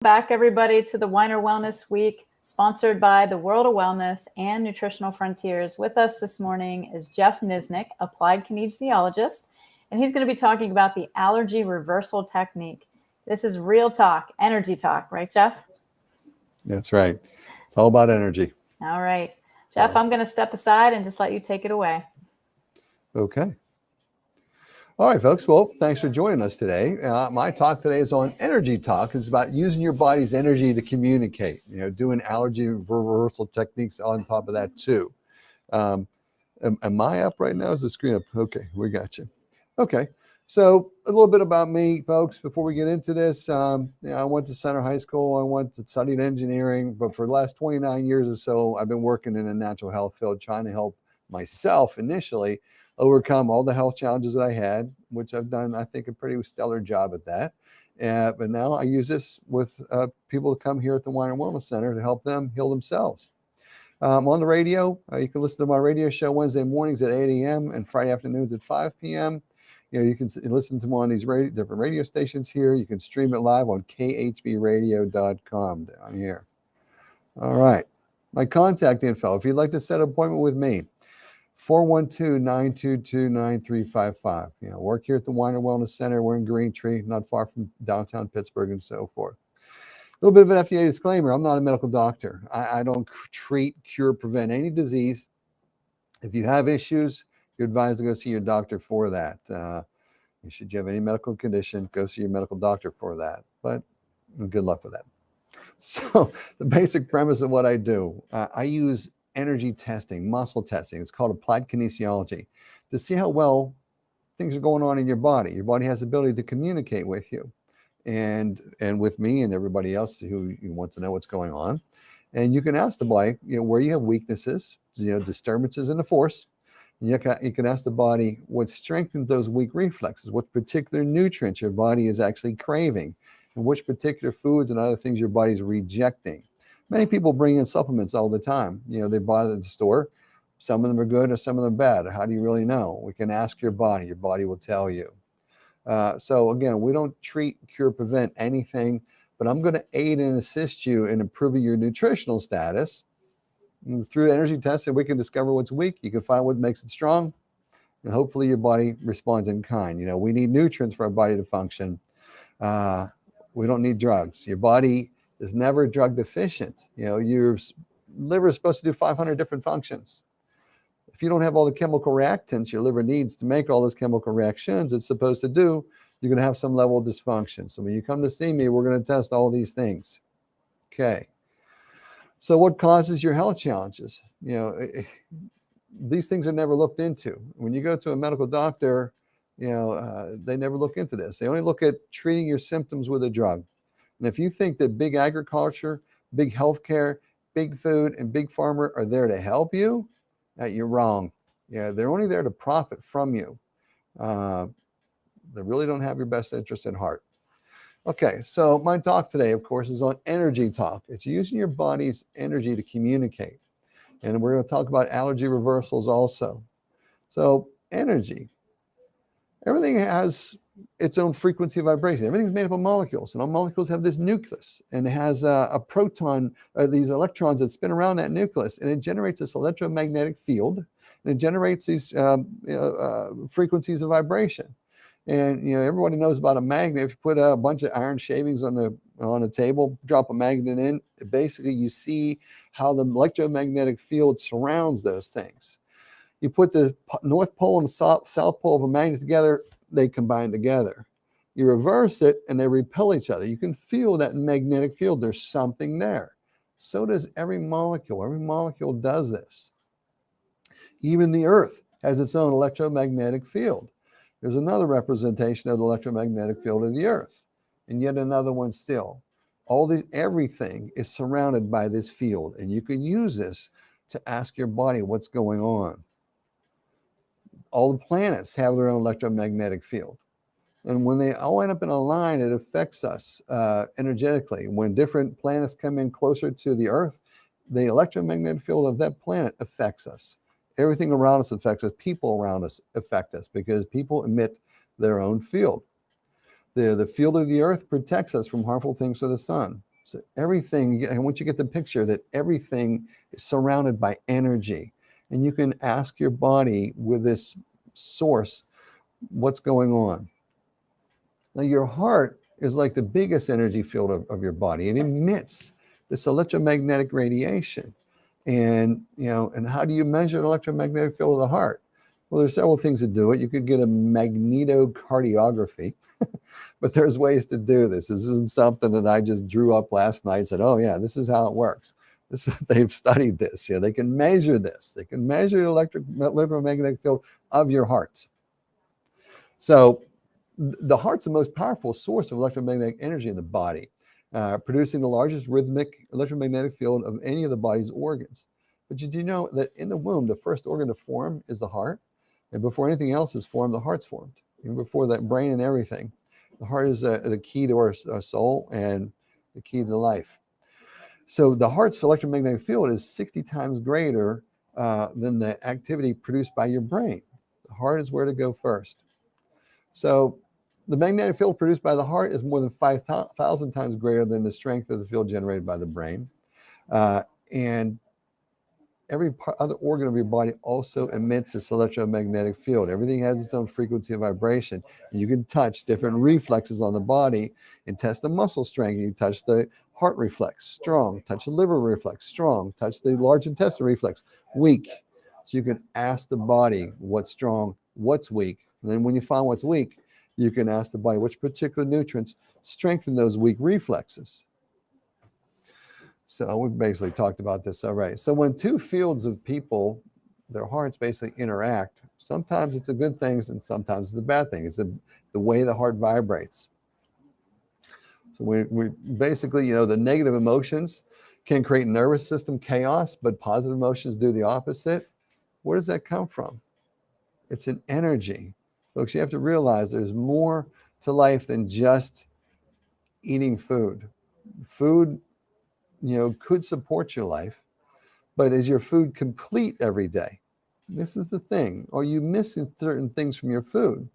Back, everybody, to the Weiner Wellness Week, sponsored by the World of Wellness and Nutritional Frontiers. With us this morning is Jeff Niznik, applied kinesiologist, and he's going to be talking about the allergy reversal technique. This is real talk, energy talk, right, Jeff? That's right. It's all about energy. All right. Jeff, I'm going to step aside and just let you take it away. Okay. All right, folks. Well, thanks for joining us today. My talk today is on energy talk. It's about using your body's energy to communicate, doing allergy reversal techniques on top of that too. Am I up right now? Is the screen up? Okay, we got you. Okay. So a little bit about me, folks, before we get into this. I went to Center High School. I went to studied engineering, but for the last 29 years or so, I've been working in the natural health field, trying to help myself initially overcome all the health challenges that I had, which I've done, I think, a pretty stellar job at that. But now I use this with people to come here at the Weiner Wellness Center to help them heal themselves. On the radio, you can listen to my radio show Wednesday mornings at 8 a.m. and Friday afternoons at 5 p.m. You can listen to me on these different radio stations here. You can stream it live on khbradio.com down here. All right. My contact info, if you'd like to set an appointment with me, 412-922-9355. Work here at the Weiner Wellness Center. We're in Green Tree, not far from downtown Pittsburgh and so forth. A little bit of an FDA disclaimer. I'm not a medical doctor. I don't treat, cure, prevent any disease. If you have issues, you're advised to go see your doctor for that. Should you have any medical condition, go see your medical doctor for that. But good luck with that. So the basic premise of what I do, I use energy testing, muscle testing. It's called applied kinesiology, to see how well things are going on in your body. Your body has the ability to communicate with you and with me and everybody else who you want to know what's going on. And you can ask the body, where you have weaknesses, disturbances in the force. You can ask the body what strengthens those weak reflexes, what particular nutrients your body is actually craving, and which particular foods and other things your body's rejecting. Many people bring in supplements all the time. They bought it at the store. Some of them are good or some of them bad. How do you really know? We can ask your body. Your body will tell you. So again, we don't treat, cure, prevent anything, but I'm going to aid and assist you in improving your nutritional status. And through energy testing, we can discover what's weak. You can find what makes it strong, and hopefully your body responds in kind. We need nutrients for our body to function. We don't need drugs. Your body is never drug deficient. Your liver is supposed to do 500 different functions. If you don't have all the chemical reactants your liver needs to make all those chemical reactions it's supposed to do, you're going to have some level of dysfunction. So when you come to see me, we're going to test all these things. Okay. So what causes your health challenges? These things are never looked into. When you go to a medical doctor, they never look into this. They only look at treating your symptoms with a drug. And if you think that big agriculture, big healthcare, big food, and big pharma are there to help you, you're wrong. They're only there to profit from you. They really don't have your best interest at heart. Okay, so my talk today, of course, is on energy talk. It's using your body's energy to communicate. And we're going to talk about allergy reversals also. So energy. Everything has its own frequency vibration. Everything's made up of molecules, and all molecules have this nucleus, and it has a proton, or these electrons that spin around that nucleus, and it generates this electromagnetic field, and it generates these frequencies of vibration. And everybody knows about a magnet. If you put a bunch of iron shavings on a table, drop a magnet in, basically you see how the electromagnetic field surrounds those things. You put the north pole and the south pole of a magnet together, they combine together. You reverse it and they repel each other. You can feel that magnetic field. There's something there. So does every molecule. Every molecule does this. Even the earth has its own electromagnetic field. There's another representation of the electromagnetic field of the earth, and yet another one still. Everything is surrounded by this field, and you can use this to ask your body what's going on. All the planets have their own electromagnetic field. And when they all end up in a line, it affects us energetically. When different planets come in closer to the earth, the electromagnetic field of that planet affects us. Everything around us affects us. People around us affect us because people emit their own field. The field of the earth protects us from harmful things to the sun. So everything, I want you to get the picture that everything is surrounded by energy. And you can ask your body with this source, what's going on? Now, your heart is like the biggest energy field of your body. It emits this electromagnetic radiation. And, and how do you measure an electromagnetic field of the heart? Well, there's several things to do it. You could get a magnetocardiography, but there's ways to do this. This isn't something that I just drew up last night and said, oh yeah, this is how it works. They've studied this. They can measure this. They can measure the electromagnetic field of your heart. So the heart's the most powerful source of electromagnetic energy in the body, producing the largest rhythmic electromagnetic field of any of the body's organs. But did you know that in the womb, the first organ to form is the heart? And before anything else is formed, the heart's formed. Even before that brain and everything. The heart is the key to our soul and the key to life. So the heart's electromagnetic field is 60 times greater than the activity produced by your brain. The heart is where to go first. So the magnetic field produced by the heart is more than 5,000 times greater than the strength of the field generated by the brain. And every other organ of your body also emits this electromagnetic field. Everything has its own frequency of vibration. You can touch different reflexes on the body and test the muscle strength. You touch the heart reflex, strong. Touch the liver reflex, strong. Touch the large intestine reflex, weak. So you can ask the body what's strong, what's weak. And then when you find what's weak, you can ask the body which particular nutrients strengthen those weak reflexes. So we've basically talked about this already. So when two fields of people, their hearts basically interact, sometimes it's a good thing and sometimes it's a bad thing. It's the way the heart vibrates. So we basically, the negative emotions can create nervous system chaos, but positive emotions do the opposite. Where does that come from? It's an energy. Folks, you have to realize there's more to life than just eating food. Food could support your life, but is your food complete every day? This is the thing. Are you missing certain things from your food?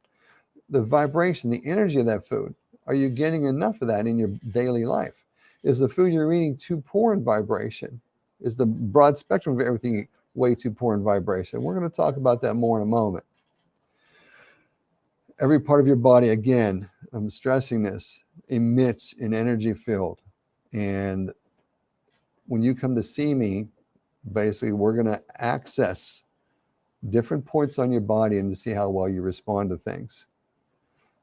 The vibration, the energy of that food. Are you getting enough of that in your daily life? Is the food you're eating too poor in vibration? Is the broad spectrum of everything way too poor in vibration? We're going to talk about that more in a moment. Every part of your body, again, I'm stressing this, emits an energy field. And when you come to see me, basically, we're going to access different points on your body and to see how well you respond to things.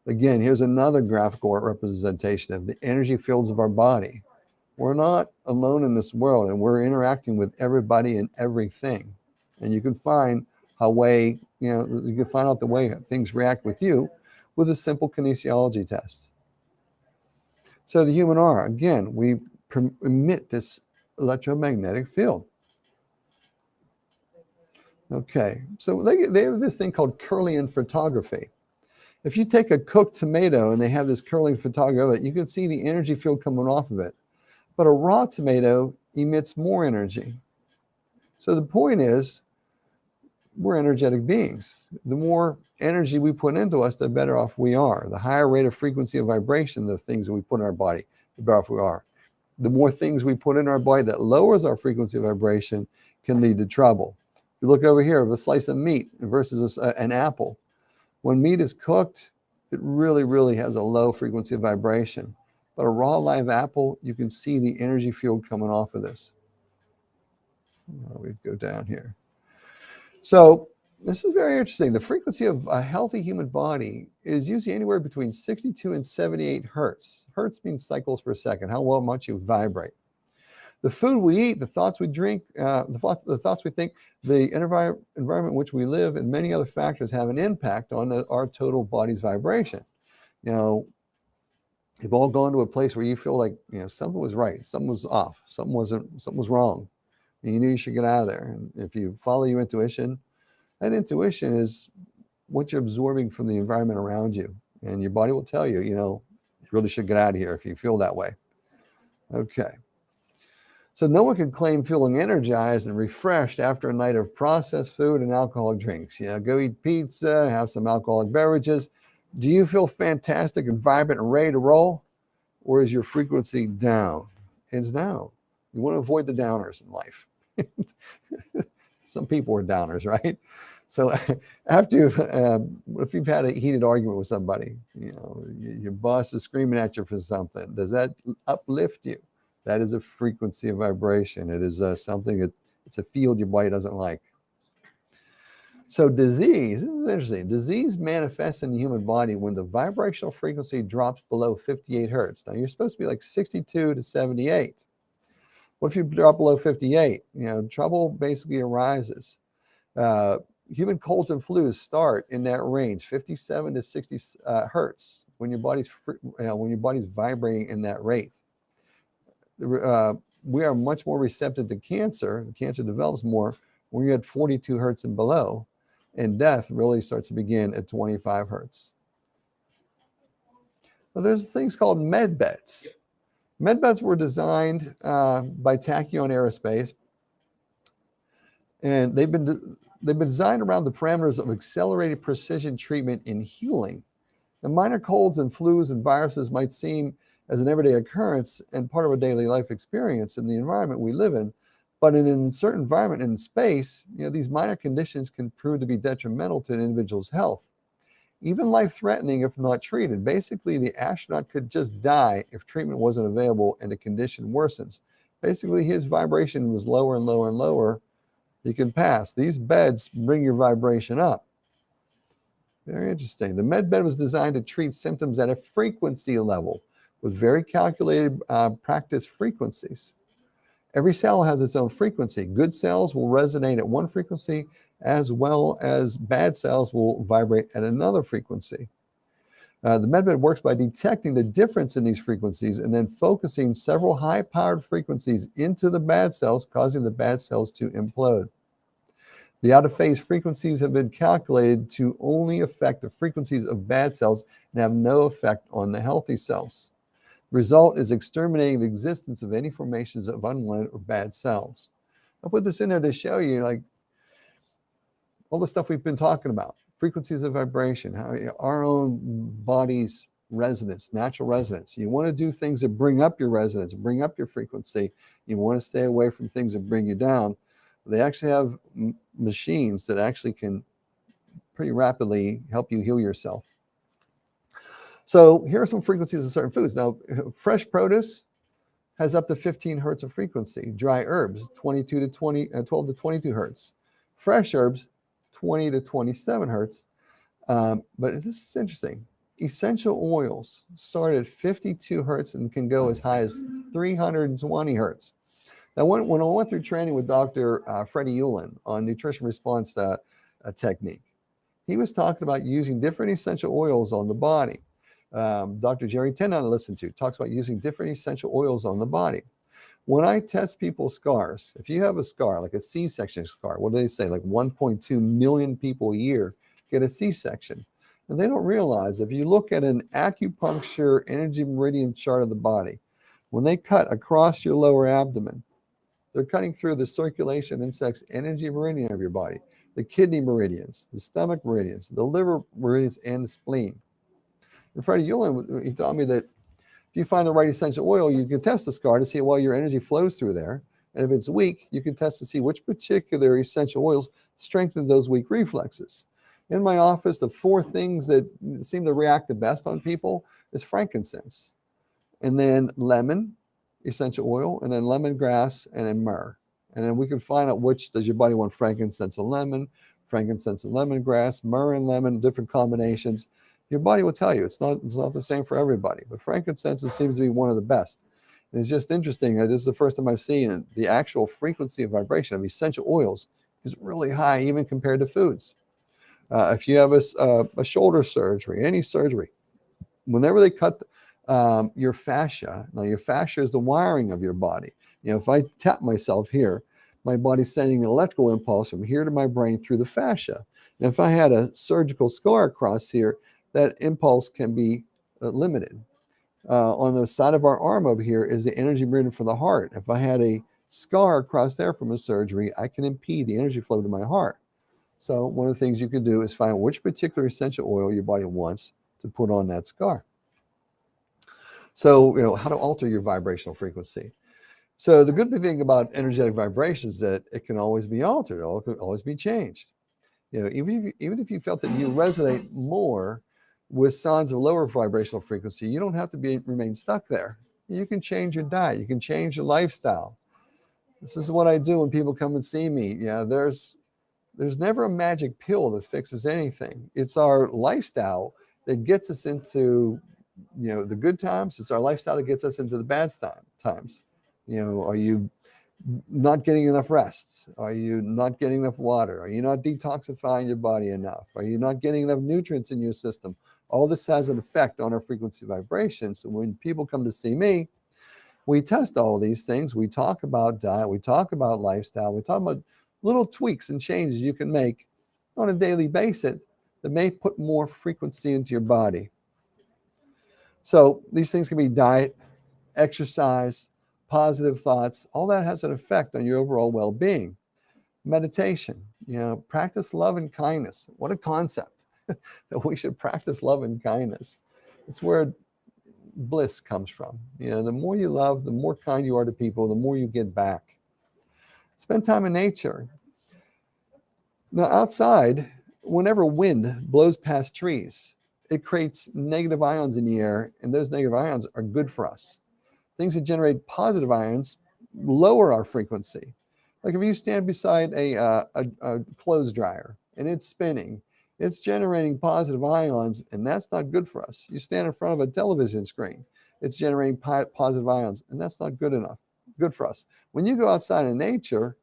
Again, here's another graphical representation of the energy fields of our body. We're not alone in this world, and we're interacting with everybody and everything. And you can find you can find out the way things react with you with a simple kinesiology test. So the human aura, again, we emit this electromagnetic field. Okay, so they have this thing called Kirlian photography. If you take a cooked tomato and they have this curling photography of it, you can see the energy field coming off of it. But a raw tomato emits more energy. So the point is, we're energetic beings. The more energy we put into us, the better off we are. The higher rate of frequency of vibration, the things that we put in our body, the better off we are. The more things we put in our body that lowers our frequency of vibration can lead to trouble. If you look over here of a slice of meat versus an apple, when meat is cooked, it really, really has a low frequency of vibration. But a raw live apple, you can see the energy field coming off of this. We go down here. So this is very interesting. The frequency of a healthy human body is usually anywhere between 62 and 78 hertz. Hertz means cycles per second, how well much you vibrate. The food we eat, the thoughts we drink, the thoughts we think, the environment in which we live, and many other factors have an impact on our total body's vibration. You've all gone to a place where you feel like something was right, something was off, something was wrong, and you knew you should get out of there. And if you follow your intuition, that intuition is what you're absorbing from the environment around you, and your body will tell you, you really should get out of here if you feel that way. Okay. So no one can claim feeling energized and refreshed after a night of processed food and alcoholic drinks. Go eat pizza, have some alcoholic beverages. Do you feel fantastic and vibrant and ready to roll? Or is your frequency down? it's down. You want to avoid the downers in life. Some people are downers, right? So after if you've had a heated argument with somebody, your boss is screaming at you for something, does that uplift you? That is a frequency of vibration. It is something that it's a field your body doesn't like. So disease, this is interesting. Disease manifests in the human body when the vibrational frequency drops below 58 hertz. Now you're supposed to be like 62 to 78. What if you drop below 58? Trouble basically arises. Human colds and flus start in that range, 57 to 60 hertz, when your body's vibrating in that rate. We are much more receptive to cancer. Cancer develops more when you're at 42 hertz and below, and death really starts to begin at 25 hertz. Well, there's things called med beds. Med beds were designed by Tachyon Aerospace, and they've been designed around the parameters of accelerated precision treatment in healing. The minor colds and flus and viruses might seem as an everyday occurrence and part of our daily life experience in the environment we live in, but in a certain environment and space, these minor conditions can prove to be detrimental to an individual's health, even life-threatening if not treated. Basically, the astronaut could just die if treatment wasn't available and the condition worsens. Basically, his vibration was lower and lower and lower. You can pass. These beds bring your vibration up. Very interesting. The med bed was designed to treat symptoms at a frequency level with very calculated practice frequencies. Every cell has its own frequency. Good cells will resonate at one frequency, as well as bad cells will vibrate at another frequency. The MedBed works by detecting the difference in these frequencies and then focusing several high-powered frequencies into the bad cells, causing the bad cells to implode. The out-of-phase frequencies have been calculated to only affect the frequencies of bad cells and have no effect on the healthy cells. The result is exterminating the existence of any formations of unwanted or bad cells. I put this in there to show you, like, all the stuff we've been talking about, frequencies of vibration, how our own body's resonance, natural resonance. You want to do things that bring up your resonance, bring up your frequency. You want to stay away from things that bring you down. They actually have machines that actually can pretty rapidly help you heal yourself. So here are some frequencies of certain foods. Now, fresh produce has up to 15 hertz of frequency. Dry herbs, 12 to 22 hertz. Fresh herbs, 20 to 27 hertz. But this is interesting. Essential oils start at 52 hertz and can go as high as 320 hertz. Now, when I went through training with Dr. Freddie Ulan on nutrition response technique, he was talking about using different essential oils on the body. Dr. Jerry Tendon I listened to talks about using different essential oils on the body. When I test people's scars, if you have a scar, like a C-section scar, what do they say? Like 1.2 million people a year get a C-section. And they don't realize, if you look at an acupuncture energy meridian chart of the body, when they cut across your lower abdomen, they're cutting through the circulation insect's energy meridian of your body, the kidney meridians, the stomach meridians, the liver meridians, and the spleen. And Freddie Ulan, he taught me that if you find the right essential oil, you can test the scar to see how your energy flows through there. And if it's weak, you can test to see which particular essential oils strengthen those weak reflexes. In my office, the 4 things that seem to react the best on people is frankincense, and then lemon essential oil, and then lemongrass, and then myrrh. And then we can find out which does your body want: frankincense and lemon, frankincense and lemongrass, myrrh and lemon, different combinations. Your body will tell you it's not the same for everybody, but frankincense seems to be one of the best. And it's just interesting that this is the first time I've seen it. The actual frequency of vibration of essential oils is really high, even compared to foods. If you have a shoulder surgery, any surgery, whenever they cut your fascia, now your fascia is the wiring of your body. If I tap myself here, my body's sending an electrical impulse from here to my brain through the fascia. And if I had a surgical scar across here, that impulse can be limited. On the side of our arm over here is the energy meridian for the heart. If I had a scar across there from a surgery, I can impede the energy flow to my heart. So one of the things you can do is find which particular essential oil your body wants to put on that scar. So, how to alter your vibrational frequency. So the good thing about energetic vibrations is that it can always be altered, it can always be changed. Even if you felt that you resonate more with signs of lower vibrational frequency, you don't have to remain stuck there. You can change your diet, you can change your lifestyle. This is what I do when people come and see me. There's never a magic pill that fixes anything. It's our lifestyle that gets us into the good times. It's our lifestyle that gets us into the bad times. Are you not getting enough rest? Are you not getting enough water? Are you not detoxifying your body enough? Are you not getting enough nutrients in your system? All this has an effect on our frequency vibration. So when people come to see me, we test all these things. We talk about diet, we talk about lifestyle, we talk about little tweaks and changes you can make on a daily basis that may put more frequency into your body. So these things can be diet, exercise, positive thoughts. All that has an effect on your overall well-being. Meditation, practice love and kindness. What a concept that we should practice love and kindness. It's where bliss comes from. The more you love, the more kind you are to people, the more you get back. Spend time in nature. Now, outside, whenever wind blows past trees, it creates negative ions in the air, and those negative ions are good for us. Things that generate positive ions lower our frequency. Like if you stand beside a clothes dryer and it's spinning, it's generating positive ions, and that's not good for us. You stand in front of a television screen, it's generating positive ions, and that's not good for us. When you go outside in nature,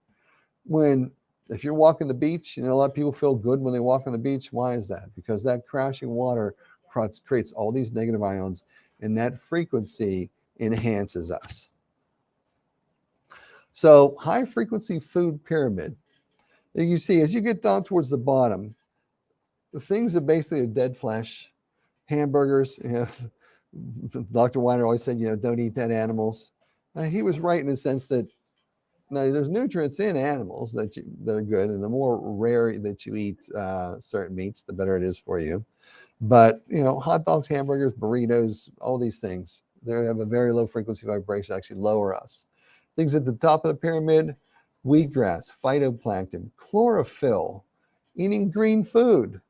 if you're walking the beach, a lot of people feel good when they walk on the beach. Why is that? Because that crashing water creates all these negative ions, and that frequency enhances us. So high frequency food pyramid. You see, as you get down towards the bottom, the things that basically are dead flesh, hamburgers, Dr. Weiner always said, don't eat dead animals. He was right in the sense that there's nutrients in animals that are good, and the more rare that you eat certain meats, the better it is for you. But hot dogs, hamburgers, burritos, all these things, they have a very low frequency vibration, actually lower us. Things at the top of the pyramid: wheatgrass, phytoplankton, chlorophyll, eating green food,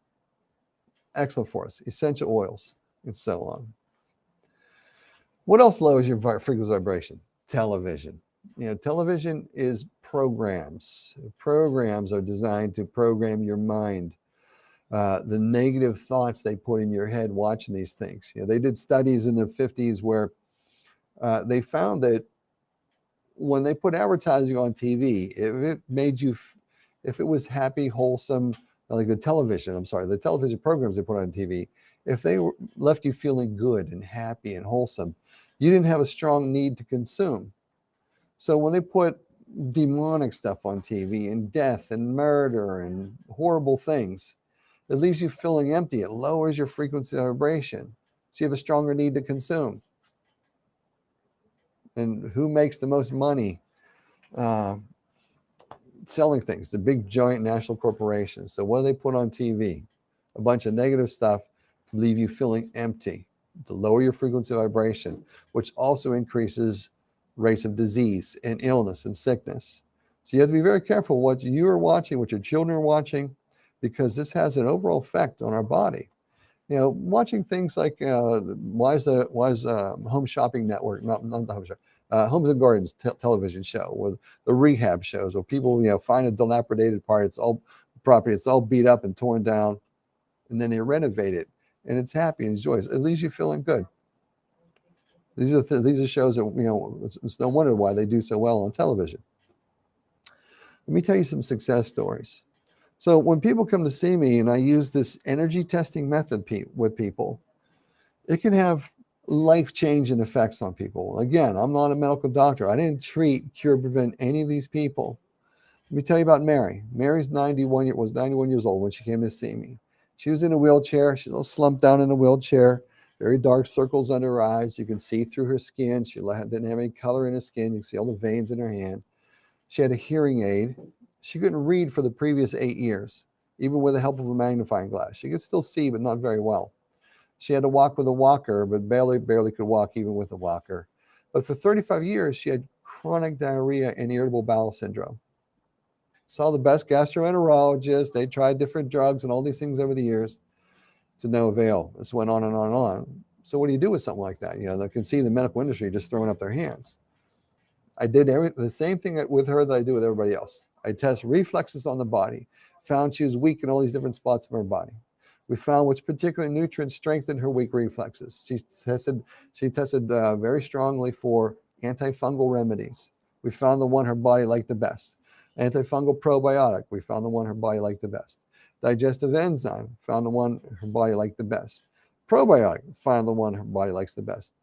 excellent for us, essential oils, and so on. What else lowers your frequency vibration? Television. Television is programs. Programs are designed to program your mind. The negative thoughts they put in your head watching these things. They did studies in the 50s where they found that when they put advertising on TV, if it was happy, wholesome, like the television programs they put on TV, if they left you feeling good and happy and wholesome, you didn't have a strong need to consume. So when they put demonic stuff on TV and death and murder and horrible things, it leaves you feeling empty. It lowers your frequency vibration. So you have a stronger need to consume. And who makes the most money selling things? The big giant national corporations. So what do they put on TV? A bunch of negative stuff to leave you feeling empty, to lower your frequency vibration, which also increases rates of disease and illness and sickness. So you have to be very careful what you are watching, what your children are watching, because this has an overall effect on our body. Watching things like Wise Home Shopping Network, not the Home Shop, Homes and Gardens television show, with the rehab shows where people find a dilapidated part, it's all beat up and torn down, and then they renovate it, and it's happy and joyous. It leaves you feeling good. These are shows that it's no wonder why they do so well on television. Let me tell you some success stories. So when people come to see me and I use this energy testing method with people, it can have life-changing effects on people. Again, I'm not a medical doctor. I didn't treat, cure, prevent any of these people. Let me tell you about Mary. Mary's 91 years old when she came to see me. She was in a wheelchair. She's all slumped down in a wheelchair, very dark circles under her eyes. You can see through her skin. She didn't have any color in her skin. You can see all the veins in her hand. She had a hearing aid. She couldn't read for the previous 8 years, even with the help of a magnifying glass. She could still see, but not very well. She had to walk with a walker, but barely could walk even with a walker. But for 35 years, she had chronic diarrhea and irritable bowel syndrome. Saw the best gastroenterologists. They tried different drugs and all these things over the years to no avail. This went on and on and on. So what do you do with something like that? They can see the medical industry just throwing up their hands. I did the same thing with her that I do with everybody else. I test reflexes on the body, found she was weak in all these different spots of her body. We found which particular nutrients strengthened her weak reflexes. She tested very strongly for antifungal remedies. We found the one her body liked the best. Antifungal probiotic, we found the one her body liked the best. Digestive enzyme, found the one her body liked the best. Probiotic, found the one her body likes the best.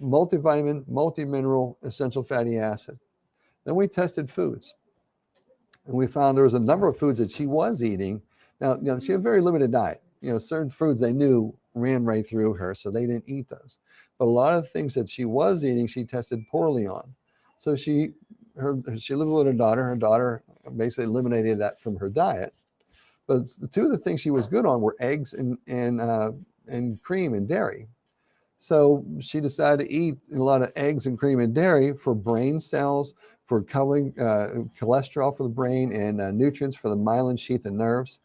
Multivitamin, multimineral, essential fatty acid. Then we tested foods. And we found there was a number of foods that she was eating. Now, she had a very limited diet. Certain foods they knew ran right through her, so they didn't eat those. But a lot of things that she was eating, she tested poorly on. So she lived with her daughter. Her daughter basically eliminated that from her diet. But the two of the things she was good on were eggs and cream and dairy. So she decided to eat a lot of eggs and cream and dairy for brain cells, for covering cholesterol for the brain, and nutrients for the myelin sheath and nerves.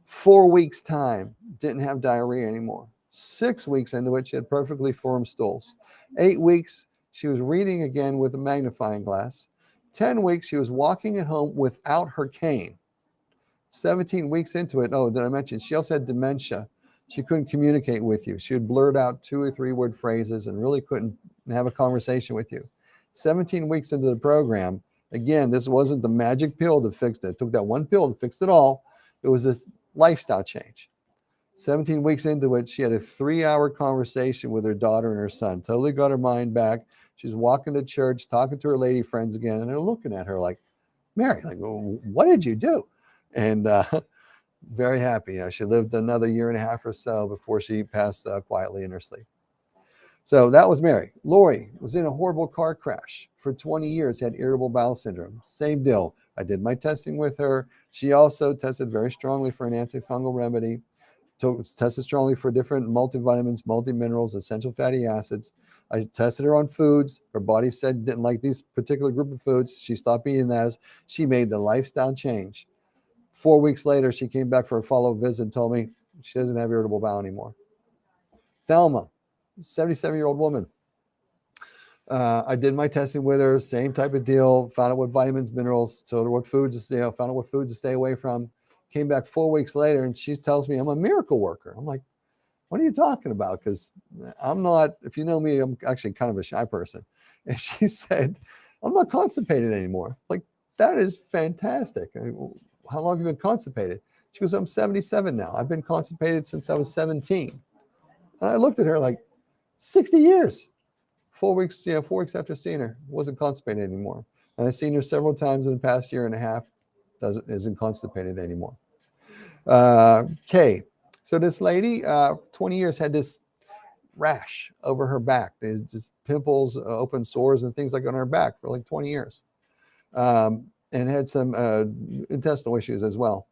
4 weeks time, didn't have diarrhea anymore. 6 weeks into it, she had perfectly formed stools. 8 weeks, she was reading again with a magnifying glass. 10 weeks, she was walking at home without her cane. 17 weeks into it, did I mention, she also had dementia. She couldn't communicate with you. She would blurt out 2 or 3 word phrases and really couldn't have a conversation with you. 17 weeks into the program, again, this wasn't the magic pill to fix it. It took that one pill to fix it all. It was this lifestyle change. 17 weeks into it, she had a 3-hour conversation with her daughter and her son. Totally got her mind back. She's walking to church, talking to her lady friends again, and they're looking at her like, Mary, like, well, what did you do? And very happy. She lived another 1.5 years or so before she passed quietly in her sleep. So that was Mary. Lori was in a horrible car crash for 20 years, had irritable bowel syndrome. Same deal. I did my testing with her. She also tested very strongly for an antifungal remedy, tested strongly for different multivitamins, multiminerals, essential fatty acids. I tested her on foods. Her body said didn't like these particular group of foods. She stopped eating those. She made the lifestyle change. 4 weeks later, she came back for a follow-up visit and told me she doesn't have irritable bowel anymore. Thelma, 77-year-old woman. I did my testing with her, same type of deal, found out what vitamins, minerals, told her what foods to found out what foods to stay away from. Came back 4 weeks later and she tells me I'm a miracle worker. I'm like, what are you talking about? Because I'm not, if you know me, I'm actually kind of a shy person. And she said, I'm not constipated anymore. Like, that is fantastic. How long have you been constipated? She goes, I'm 77 now. I've been constipated since I was 17. And I looked at her like, 60 years. 4 weeks, 4 weeks after seeing her, wasn't constipated anymore. And I've seen her several times in the past 1.5 years, isn't constipated anymore. Kay. So this lady, 20 years, had this rash over her back. There's just pimples, open sores, and things like on her back for like 20 years. And had some intestinal issues as well.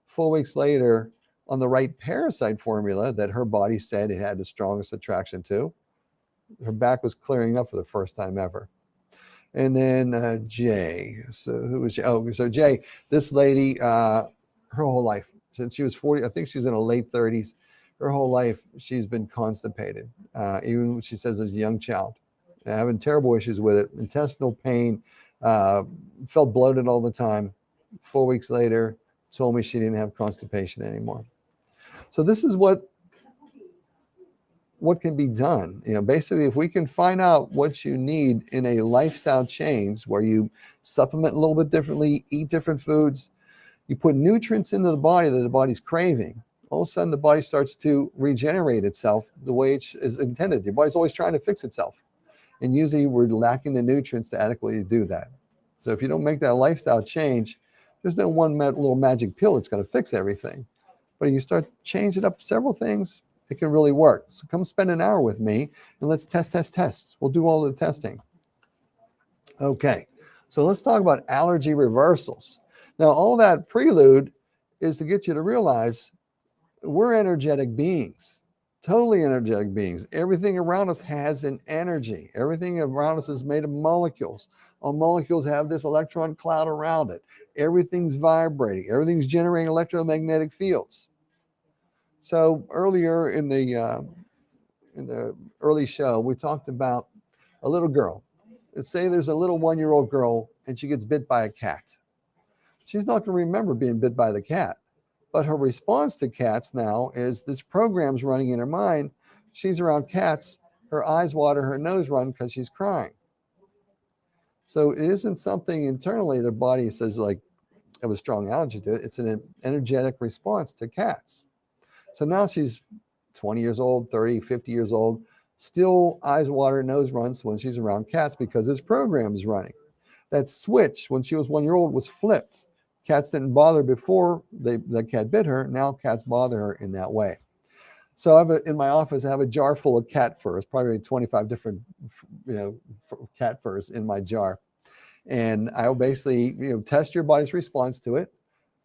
4 weeks later, on the right parasite formula that her body said it had the strongest attraction to, her back was clearing up for the first time ever. And then Jay. So who was Jay? Oh, so Jay, this lady, her whole life, since she was 40, I think she's in her late 30s, her whole life, she's been constipated. Even she says as a young child, having terrible issues with it, intestinal pain, felt bloated all the time. 4 weeks later, told me she didn't have constipation anymore. So this is what can be done. Basically, if we can find out what you need in a lifestyle change where you supplement a little bit differently, eat different foods, you put nutrients into the body that the body's craving, all of a sudden the body starts to regenerate itself the way it is intended. Your body's always trying to fix itself. And usually we're lacking the nutrients to adequately do that. So if you don't make that lifestyle change, there's no one little magic pill that's going to fix everything. But if you start changing up several things, it can really work. So come spend an hour with me and let's test. We'll do all the testing. Okay, so let's talk about allergy reversals. Now, all that prelude is to get you to realize we're energetic beings. Totally energetic beings. Everything around us has an energy. Everything around us is made of molecules. All molecules have this electron cloud around it. Everything's vibrating. Everything's generating electromagnetic fields. So earlier in the early show, we talked about a little girl. Let's say there's a little 1-year-old girl and she gets bit by a cat. She's not going to remember being bit by the cat. But her response to cats now is this program's running in her mind. She's around cats, her eyes water, her nose run because she's crying. So it isn't something internally the body says like I have a strong allergy to it. It's an energetic response to cats. So now she's 20 years old, 30, 50 years old, still eyes water, nose runs when she's around cats because this program is running. That switch when she was 1-year-old was flipped. Cats didn't bother before the cat bit her. Now cats bother her in that way. So in my office, I have a jar full of cat furs, probably 25 different, cat furs in my jar. And I will basically, test your body's response to it,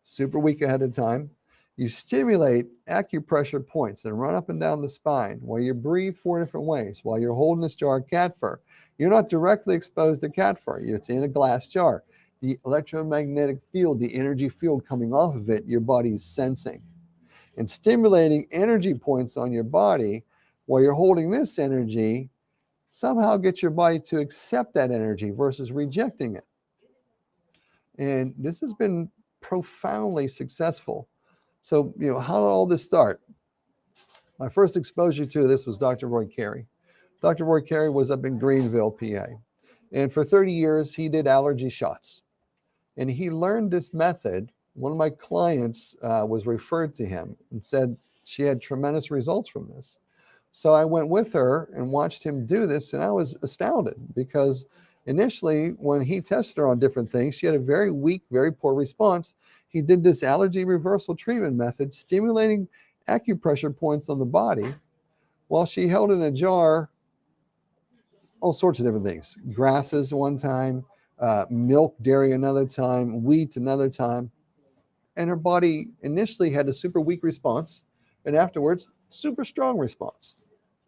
super weak ahead of time. You stimulate acupressure points that run up and down the spine while you breathe 4 different ways while you're holding this jar of cat fur. You're not directly exposed to cat fur. It's in a glass jar. The electromagnetic field, the energy field coming off of it, your body's sensing. And stimulating energy points on your body while you're holding this energy somehow gets your body to accept that energy versus rejecting it. And this has been profoundly successful. So, how did all this start? My first exposure to this was Dr. Roy Carey. Dr. Roy Carey was up in Greenville, PA. And for 30 years, he did allergy shots. And he learned this method. One of my clients was referred to him and said she had tremendous results from this. So I went with her and watched him do this, and I was astounded because initially when he tested her on different things, she had a very weak, very poor response. He did this allergy reversal treatment method, stimulating acupressure points on the body while she held in a jar all sorts of different things. Grasses one time, milk, dairy another time, wheat another time. And her body initially had a super weak response, and afterwards, super strong response.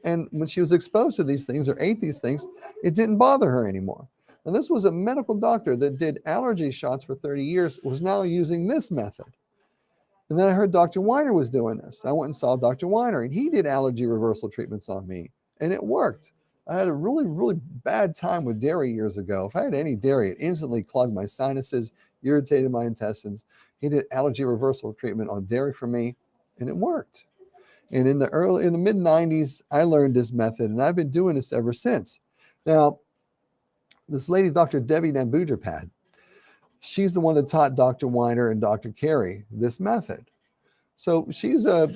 And when she was exposed to these things or ate these things, it didn't bother her anymore. And this was a medical doctor that did allergy shots for 30 years, was now using this method. And then I heard Dr. Weiner was doing this. I went and saw Dr. Weiner, and he did allergy reversal treatments on me, and it worked. I had a really, really bad time with dairy years ago. If I had any dairy, it instantly clogged my sinuses, irritated my intestines. He did allergy reversal treatment on dairy for me, and it worked. And in the mid 90s, I learned this method, and I've been doing this ever since. Now, this lady, Dr. Debbie Nambujapad, she's the one that taught Dr. Weiner and Dr. Carey this method. So she's a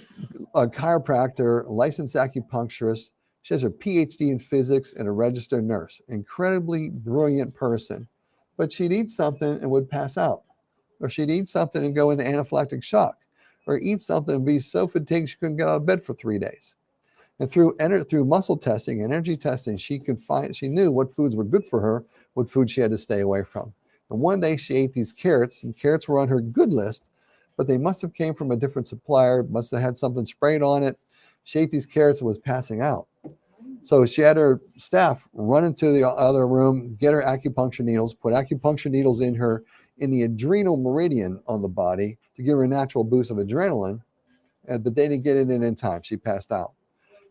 chiropractor, a licensed acupuncturist. She has her PhD in physics and a registered nurse. Incredibly brilliant person. But she'd eat something and would pass out. Or she'd eat something and go into anaphylactic shock. Or eat something and be so fatigued she couldn't get out of bed for 3 days. And through muscle testing, energy testing, she knew what foods were good for her, what foods she had to stay away from. And one day she ate these carrots, and carrots were on her good list, but they must have came from a different supplier, must have had something sprayed on it. She ate these carrots and was passing out. So she had her staff run into the other room, get her acupuncture needles, put acupuncture needles in the adrenal meridian on the body to give her a natural boost of adrenaline, but they didn't get it in time. She passed out.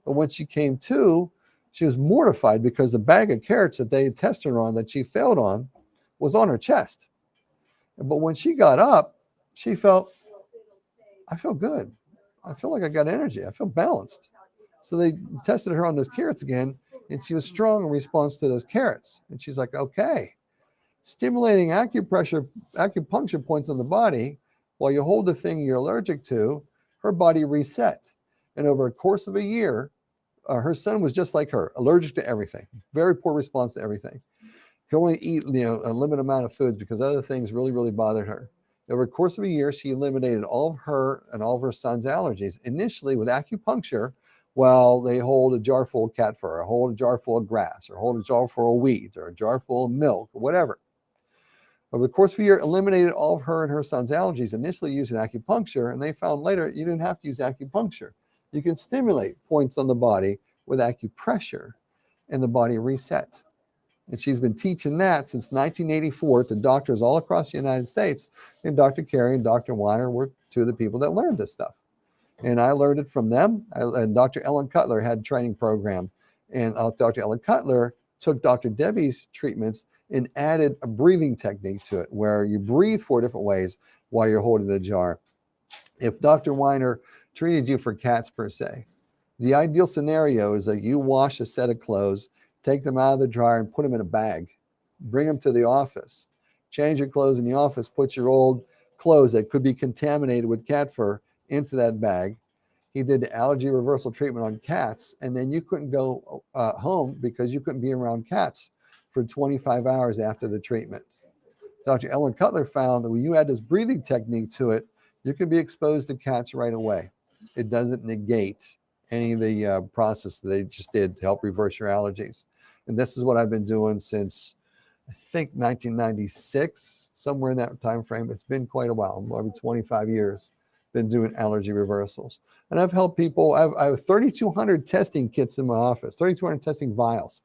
But when she came to, she was mortified because the bag of carrots that they had tested her on that she failed on was on her chest. But when she got up, she felt, I feel good. I feel like I got energy. I feel balanced. So they tested her on those carrots again, and she was strong in response to those carrots. And she's like, okay, stimulating acupuncture points on the body while you hold the thing you're allergic to, her body reset. And over a course of a year, her son was just like her, allergic to everything, very poor response to everything. Could only eat a limited amount of foods because other things really, really bothered her. Over the course of a year, she eliminated all of her and all of her son's allergies, initially with acupuncture, while they hold a jar full of cat fur, or hold a jar full of grass, or hold a jar full of wheat, or a jar full of milk, or whatever. Over the course of a year, eliminated all of her and her son's allergies, initially using acupuncture, and they found later you didn't have to use acupuncture. You can stimulate points on the body with acupressure and the body reset. And she's been teaching that since 1984 to doctors all across the United States. And Dr. Carey and Dr. Weiner were two of the people that learned this stuff. And I learned it from them. And Dr. Ellen Cutler had a training program. And Dr. Ellen Cutler took Dr. Debbie's treatments and added a breathing technique to it where you breathe 4 different ways while you're holding the jar. If Dr. Weiner treated you for cats per se, the ideal scenario is that you wash a set of clothes, take them out of the dryer and put them in a bag, bring them to the office, change your clothes in the office, put your old clothes that could be contaminated with cat fur into that bag. He did the allergy reversal treatment on cats, and then you couldn't go home because you couldn't be around cats for 25 hours after the treatment. Dr. Ellen Cutler found that when you add this breathing technique to it, you can be exposed to cats right away. It doesn't negate any of the process that they just did to help reverse your allergies. And this is what I've been doing since, I think, 1996, somewhere in that time frame. It's been quite a while, maybe 25 years, been doing allergy reversals. And I've helped people, I have 3,200 testing kits in my office, 3,200 testing vials.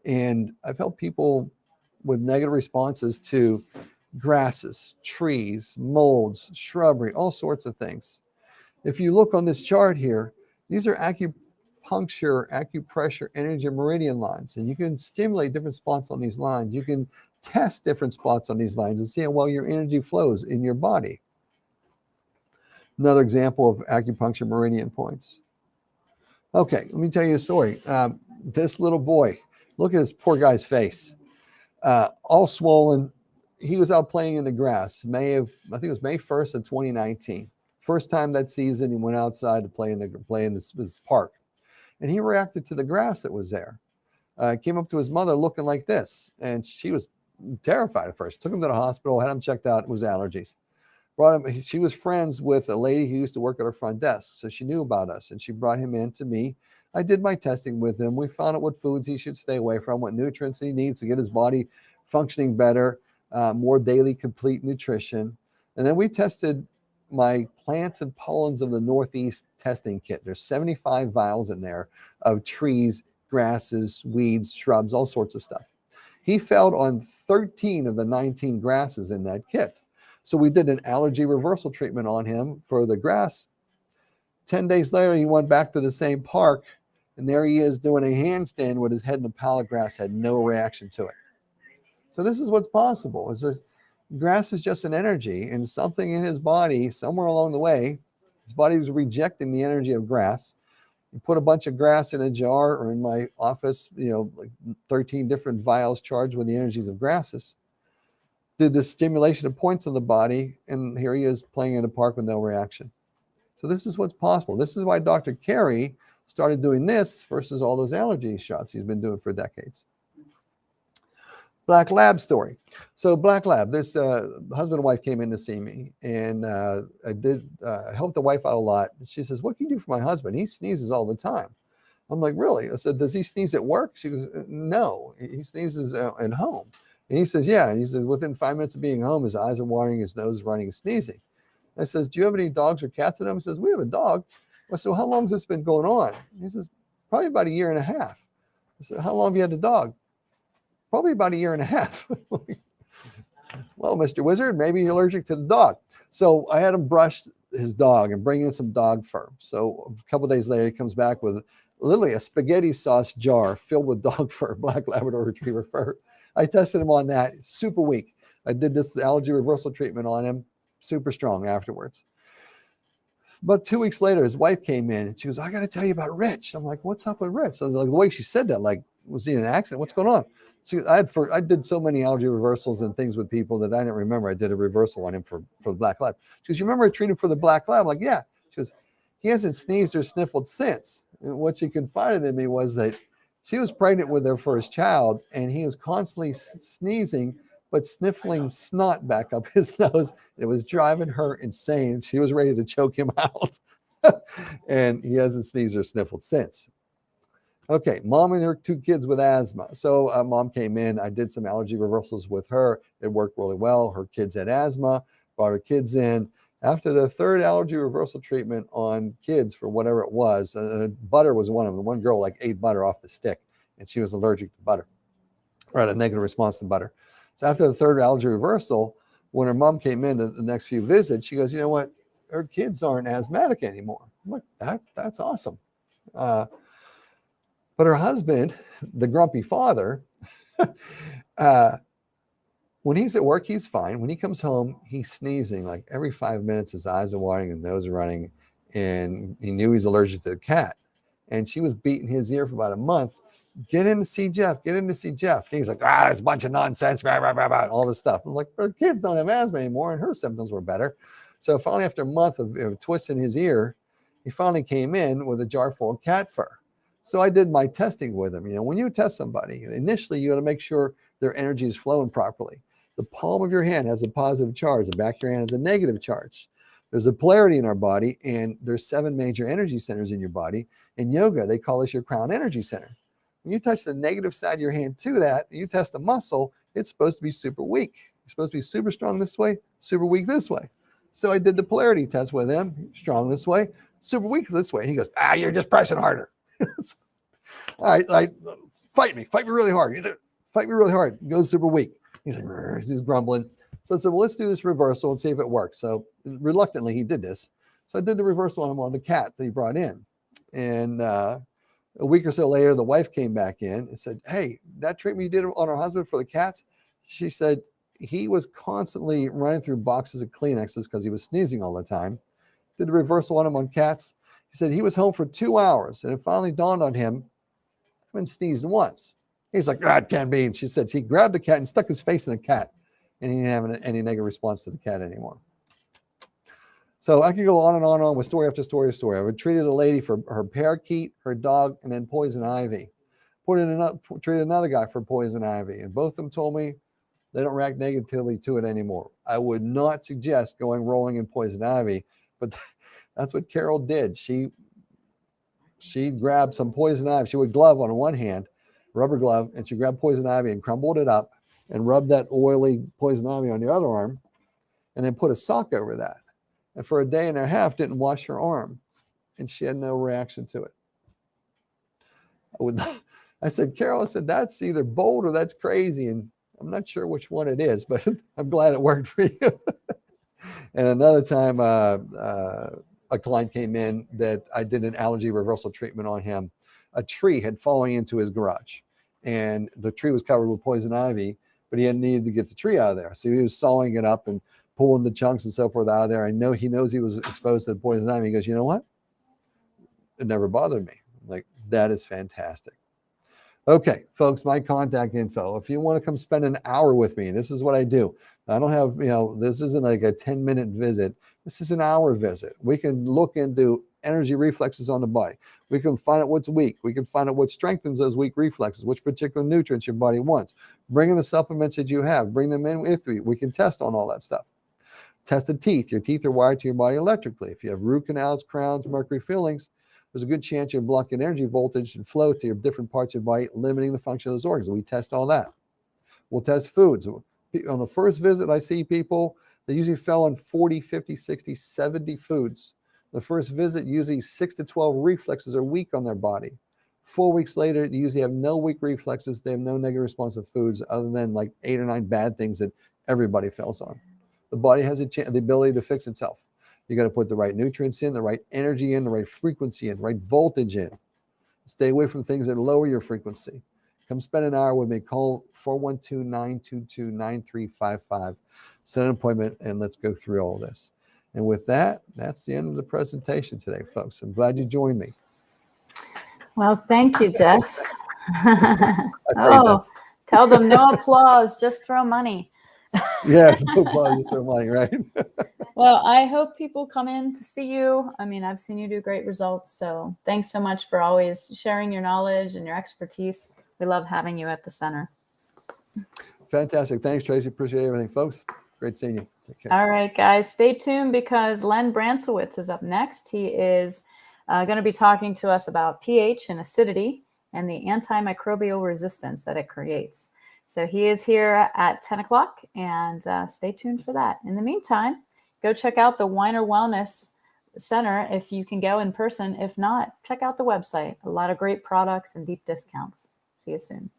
And I've helped people with negative responses to grasses, trees, molds, shrubbery, all sorts of things. If you look on this chart here, these are acupuncture, acupressure, energy meridian lines, and you can stimulate different spots on these lines. You can test different spots on these lines and see how well your energy flows in your body. Another example of acupuncture meridian points. Okay, let me tell you a story. This little boy, look at this poor guy's face, all swollen. He was out playing in the grass, I think it was May 1st of 2019. First time that season, he went outside to play in this park. And he reacted to the grass that was there. Came up to his mother looking like this. And she was terrified at first. Took him to the hospital, had him checked out. It was allergies. Brought him. She was friends with a lady who used to work at our front desk. So she knew about us. And she brought him in to me. I did my testing with him. We found out what foods he should stay away from, what nutrients he needs to get his body functioning better, more daily complete nutrition. And then we tested my plants and pollens of the Northeast testing kit. There's 75 vials in there of trees, grasses, weeds, shrubs, all sorts of stuff. He failed on 13 of the 19 grasses in that kit. So we did an allergy reversal treatment on him for the grass. 10 days later, he went back to the same park, and there he is doing a handstand with his head in the pile of grass, had no reaction to it. So this is what's possible. It's just, grass is just an energy, and something in his body, somewhere along the way, his body was rejecting the energy of grass. You put a bunch of grass in a jar, or in my office, like 13 different vials charged with the energies of grasses. Did this stimulation of points in the body, and here he is playing in a park with no reaction. So this is what's possible. This is why Dr. Carey started doing this versus all those allergy shots he's been doing for decades. Black Lab story. So Black Lab, this husband and wife came in to see me, and I helped the wife out a lot. She says, "What can you do for my husband? He sneezes all the time." I'm like, "Really?" I said, "Does he sneeze at work?" She goes, "No, he sneezes at home." And he says, "Yeah." And he says, within 5 minutes of being home, his eyes are watering, his nose is running, and sneezing. I says, "Do you have any dogs or cats at home?" He says, "We have a dog." I said, "Well, how long has this been going on?" He says, "Probably about 1.5 years." I said, "How long have you had the dog?" "Probably about 1.5 years." "Well, Mr. Wizard, maybe you're allergic to the dog." So I had him brush his dog and bring in some dog fur. So a couple of days later, he comes back with literally a spaghetti sauce jar filled with dog fur, black Labrador retriever fur. I tested him on that, super weak. I did this allergy reversal treatment on him, super strong afterwards. About 2 weeks later, his wife came in and she goes, "I got to tell you about Rich." I'm like, "What's up with Rich?" So like the way she said that, like, was he in an accident? What's going on? So I did so many allergy reversals and things with people that I didn't remember. I did a reversal on him for the Black Lab. She goes, "You remember I treated him for the Black Lab?" I'm like, "Yeah." She goes, "He hasn't sneezed or sniffled since." And what she confided in me was that she was pregnant with her first child, and he was constantly sneezing, but sniffling snot back up his nose. It was driving her insane. She was ready to choke him out. And he hasn't sneezed or sniffled since. Okay, mom and her 2 kids with asthma. So mom came in. I did some allergy reversals with her. It worked really well. Her kids had asthma, brought her kids in. After the third allergy reversal treatment on kids for whatever it was, butter was one of them. One girl like ate butter off the stick, and she was allergic to butter, or had a negative response to butter. So after the third allergy reversal, when her mom came in the next few visits, she goes, you know what? Her kids aren't asthmatic anymore. I'm like, that's awesome. But her husband, the grumpy father, when he's at work, he's fine. When he comes home, he's sneezing like every 5 minutes. His eyes are watering and nose are running, and he knew he's allergic to the cat. And she was beating his ear for about a month. Get in to see Jeff. Get in to see Jeff. And he's like, it's a bunch of nonsense, blah, blah, blah, blah, all this stuff. I'm like, her kids don't have asthma anymore, and her symptoms were better. So finally, after a month of twisting his ear, he finally came in with a jar full of cat fur. So I did my testing with him. When you test somebody, initially you got to make sure their energy is flowing properly. The palm of your hand has a positive charge. The back of your hand has a negative charge. There's a polarity in our body, and there's 7 major energy centers in your body. In yoga, they call this your crown energy center. When you touch the negative side of your hand to that, you test a muscle, it's supposed to be super weak. You're supposed to be super strong this way, super weak this way. So I did the polarity test with him, strong this way, super weak this way. And he goes, you're just pressing harder. All right, fight me really hard. Fight me really hard. He goes super weak. He's like, he's grumbling. So I said, well, let's do this reversal and see if it works. So reluctantly, he did this. So I did the reversal on him on the cat that he brought in. And a week or so later, the wife came back in and said, hey, that treatment you did on our husband for the cats, she said he was constantly running through boxes of Kleenexes because he was sneezing all the time. Did the reversal on him on cats. He said he was home for 2 hours, and it finally dawned on him, I haven't sneezed once. He's like, it can't be. And she said he grabbed the cat and stuck his face in the cat, and he didn't have any negative response to the cat anymore. So I could go on and on with story after story after story. I would treated a lady for her parakeet, her dog, and then poison ivy. Treated another guy for poison ivy, and both of them told me they don't react negatively to it anymore. I would not suggest going rolling in poison ivy, but that's what Carol did. She grabbed some poison ivy. She would glove on one hand, rubber glove, and she grabbed poison ivy and crumbled it up and rubbed that oily poison ivy on the other arm, and then put a sock over that. And for a day and a half, didn't wash her arm, and she had no reaction to it. I said, Carol, I said, that's either bold or that's crazy, and I'm not sure which one it is, but I'm glad it worked for you. And another time, a client came in that I did an allergy reversal treatment on him. A tree had fallen into his garage, and the tree was covered with poison ivy, but he had needed to get the tree out of there. So he was sawing it up and pulling the chunks and so forth out of there. I know he knows he was exposed to the poison ivy. He goes, you know what? It never bothered me. I'm like, that is fantastic. Okay, folks, my contact info. If you want to come spend an hour with me, this is what I do. I don't have, this isn't like a 10-minute visit. This is an hour visit. We can look into energy reflexes on the body. We can find out what's weak. We can find out what strengthens those weak reflexes, which particular nutrients your body wants. Bring in the supplements that you have. Bring them in with you. We can test on all that stuff. Test the teeth. Your teeth are wired to your body electrically. If you have root canals, crowns, mercury fillings, there's a good chance you're blocking energy voltage and flow to your different parts of your body, limiting the function of those organs. We test all that. We'll test foods. On the first visit, I see people, they usually fell on 40, 50, 60, 70 foods. The first visit, usually 6 to 12 reflexes are weak on their body. 4 weeks later, they usually have no weak reflexes. They have no negative response to foods other than like 8 or 9 bad things that everybody fails on. The body has the ability to fix itself. You got to put the right nutrients in, the right energy in, the right frequency in, the right voltage in. Stay away from things that lower your frequency. Come spend an hour with me. Call 412-922-9355. Set an appointment, and let's go through all this. And with that, that's the end of the presentation today, folks. I'm glad you joined me. Well, thank you, Jeff. Tell them no applause, just throw money. Yeah, no applause, just throw money, right? Well, I hope people come in to see you. I mean, I've seen you do great results. So thanks so much for always sharing your knowledge and your expertise. We love having you at the center. Fantastic. Thanks, Tracy. Appreciate everything, folks. Great seeing you. Take care. All right, guys, stay tuned because Len Bransowitz is up next. He is going to be talking to us about pH and acidity and the antimicrobial resistance that it creates. So he is here at 10 o'clock, and stay tuned for that. In the meantime, go check out the Weiner Wellness Center if you can go in person. If not, check out the website. A lot of great products and deep discounts. See you soon.